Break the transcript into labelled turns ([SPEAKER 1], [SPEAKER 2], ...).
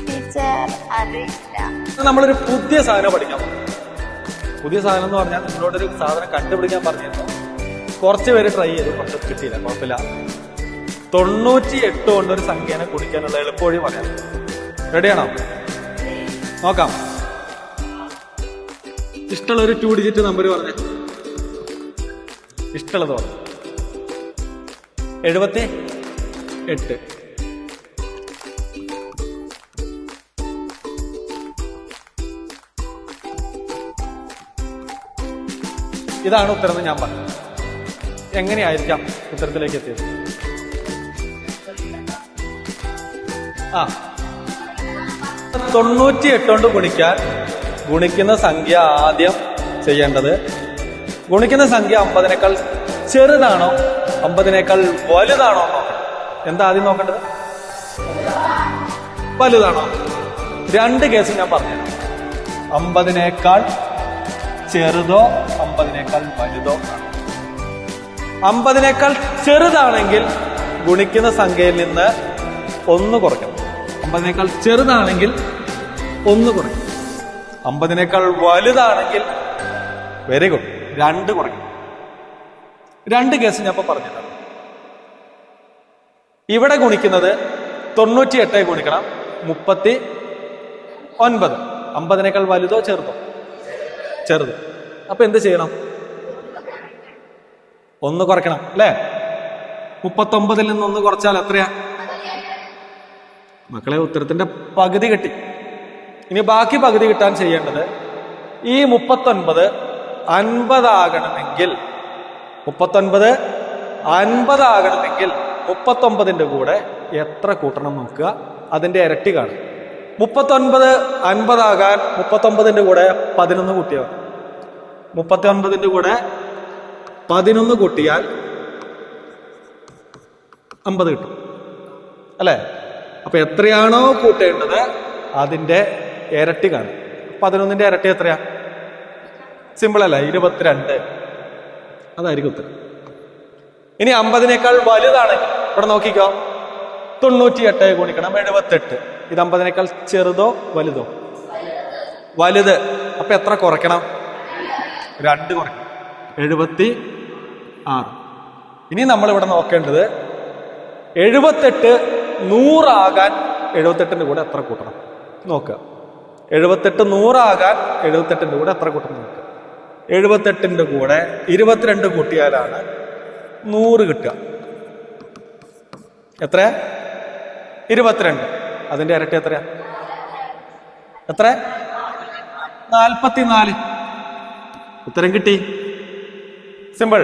[SPEAKER 1] Teacher അറിയില്ല.
[SPEAKER 2] നമ്മളൊരു പുതിയ സാധനം പഠിക്കാൻ പോകും. പുതിയ സാധനം എന്ന് പറഞ്ഞാൽ നിങ്ങളോടൊരു സാധനം കണ്ടുപിടിക്കാൻ പറഞ്ഞിരുന്നു. കുറച്ച് പേര് ട്രൈ ചെയ്തു, കുറച്ച് കിട്ടിയില്ല, കുഴപ്പമില്ല. 98 കൊണ്ടൊരു സംഖ്യനെ കുടിക്കാനുള്ള എളുപ്പവഴി പറയാം. റെഡിയാണോ? നോക്കാം. ഇഷ്ടമുള്ള ഒരു 2 ഡിജിറ്റ് നമ്പർ പറഞ്ഞേ. ഇഷ്ടമുള്ളത് പറഞ്ഞു. 78. ഇതാണ് ഉത്തരം എന്ന് ഞാൻ പറഞ്ഞു. എങ്ങനെയായിരിക്കാം ഉത്തരത്തിലേക്ക് എത്തിയത്? 98 കൊണ്ട് ഗുണിക്കുന്ന സംഖ്യ ആദ്യം ചെയ്യേണ്ടത്, ഗുണിക്കുന്ന സംഖ്യ 50നേക്കാൾ ചെറുതാണോ 50നേക്കാൾ വലുതാണോ നോക്കണം. എന്താ ആദ്യം നോക്കേണ്ടത്? വലുതാണോ? 2 കേസ് ഞാൻ പറഞ്ഞുതരാം. 50നേക്കാൾ ചെറുതോ 50നേക്കാൾ വലുതോ ആണ്. 50നേക്കാൾ ചെറുതാണെങ്കിൽ ഗുണിക്കുന്ന സംഖ്യയിൽ നിന്ന് 1 കുറയ്ക്കണം. 50നേക്കാൾ ചെറുതാണെങ്കിൽ 1 കുറയ്ക്കണം. 50നേക്കാൾ വലുതാണെങ്കിൽ വെരി ഗുഡ്, 2 കുറയ്ക്കണം. 2 കേസ് ഞാൻ ഇപ്പൊ പറഞ്ഞിട്ടുണ്ട്. ഇവിടെ ഗുണിക്കുന്നത് 98 ഗുണിക്കണം 39. 50നേക്കാൾ വലുതോ ചെറുതോ? ചെറുത്. അപ്പൊ എന്ത് ചെയ്യണം? 1 കുറയ്ക്കണം അല്ലേ? 39 നിന്ന് 1 കുറച്ചാൽ എത്രയാ മക്കളെ? ഉത്തരത്തിന്റെ പകുതി കിട്ടി. ഇനി ബാക്കി പകുതി കിട്ടാൻ ചെയ്യേണ്ടത്, ഈ 39 50 ആകണമെങ്കിൽ 39ന്റെ കൂടെ എത്ര കൂട്ടണം നോക്കുക. അതിന്റെ ഇരട്ടി കാണും. 39 50 ആകാൻ 39ന്റെ കൂടെ 11 കൂട്ടിയാൽ, 39ന്റെ കൂടെ 11 കൂട്ടിയാൽ 50 കിട്ടും അല്ലെ? അപ്പൊ എത്രയാണോ കൂട്ടേണ്ടത് അതിന്റെ ഇരട്ടി കാണും. 11ന്റെ ഇരട്ടി എത്രയാ? സിമ്പിൾ അല്ല, 22. അതായിരിക്കും ഉത്തരം. ഇനി 50നേക്കാൾ വലുതാണെങ്കിൽ ഇവിടെ നോക്കിക്കോ. 98 ഗുണിക്കണം 78. ഇത് 50നേക്കാൾ ചെറുതോ വലുതോ? വലുത്. അപ്പൊ എത്ര കുറയ്ക്കണം? 2 കുറയ്ക്കണം. 76. ഇനി നമ്മൾ ഇവിടെ നോക്കേണ്ടത് 78 100 ആകാൻ 78ന്റെ കൂടെ എത്ര കൂട്ടണം നോക്കുക. 78 100 ആകാൻ 78ന്റെ കൂടെ എത്ര കൂട്ടണം നോക്കുക. 78ന്റെ കൂടെ 22 കൂട്ടിയാലാണ് 100 കിട്ടുക. എത്ര? 22. അതിന്റെ ഇരട്ടി എത്രയാ? എത്ര? 44. ഉത്തരം കിട്ടി. സിമ്പിൾ.